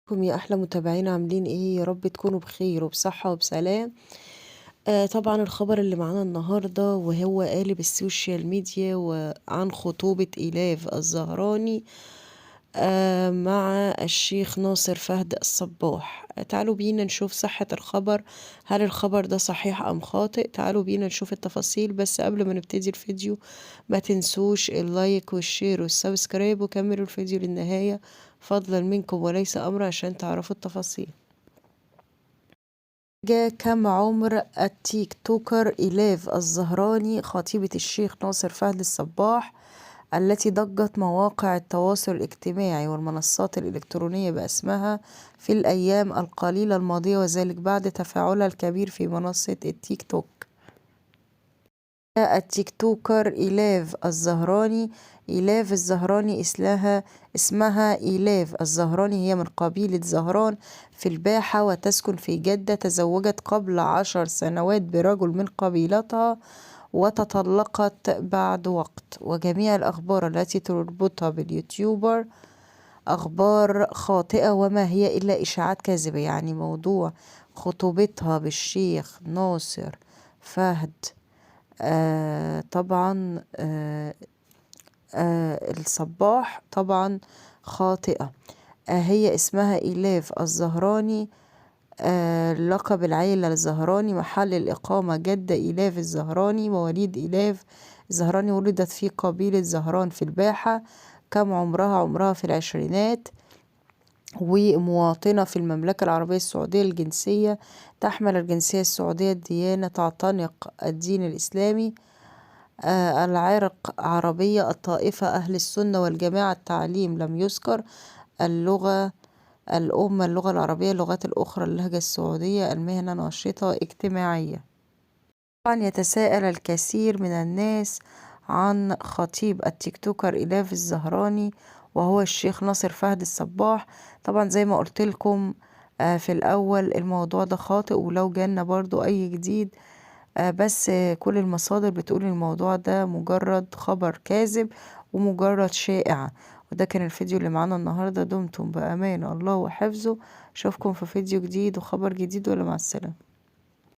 ازيكم يا احلى متابعين، عاملين ايه؟ يا رب تكونوا بخير وبصحة وبسلام. طبعا الخبر اللي معانا النهاردة وهو قالب السوشيال ميديا وعن خطوبة إيلاف الزهراني مع الشيخ ناصر فهد الصباح. تعالوا بينا نشوف صحة الخبر. هل الخبر ده صحيح أم خاطئ؟ تعالوا بينا نشوف التفاصيل. بس قبل ما نبتدي الفيديو ما تنسوش اللايك والشير والسبسكرايب وكملوا الفيديو للنهاية فضلا منكم وليس أمر عشان تعرفوا التفاصيل. كم عمر التيك توكر إيلاف الزهراني خطيبة الشيخ ناصر فهد الصباح التي ضجت مواقع التواصل الاجتماعي والمنصات الإلكترونية باسمها في الأيام القليلة الماضية، وذلك بعد تفاعلها الكبير في منصة التيك توك. التيك توكر إيلاف الزهراني اسمها إيلاف الزهراني، هي من قبيلة زهران في الباحة وتسكن في جدة. تزوجت قبل 10 سنوات برجل من قبيلتها وتطلقت بعد وقت، وجميع الأخبار التي تربطها باليوتيوبر أخبار خاطئة وما هي إلا إشاعات كاذبة. يعني موضوع خطوبتها بالشيخ ناصر فهد طبعا الصباح طبعا خاطئة. هي اسمها إيلاف الزهراني. لقب العيلة الزهراني، محل الإقامة جدة. إيلاف الزهراني مواليد إيلاف الزهراني ولدت في قبيلة زهران في الباحة. كم عمرها؟ عمرها في العشرينات، ومواطنة في المملكة العربية السعودية. الجنسية تحمل الجنسية السعودية. الديانة تعتنق الدين الإسلامي. العرق عربية. الطائفة أهل السنة والجماعة. التعليم لم يذكر. اللغة الأم اللغة العربية. اللغات الأخرى اللهجة السعودية. المهنة ناشطة اجتماعية. طبعا يتساءل الكثير من الناس عن خطيب التيك توكر إيلاف الزهراني وهو الشيخ ناصر فهد الصباح. طبعا زي ما قلت لكم في الأول الموضوع ده خاطئ، ولو جالنا برضو أي جديد بس كل المصادر بتقول الموضوع ده مجرد خبر كاذب ومجرد شائعة. وده كان الفيديو اللي معانا النهاردة. دمتم بأمان الله وحفظه. اشوفكم في فيديو جديد وخبر جديد، ولا مع السلامة.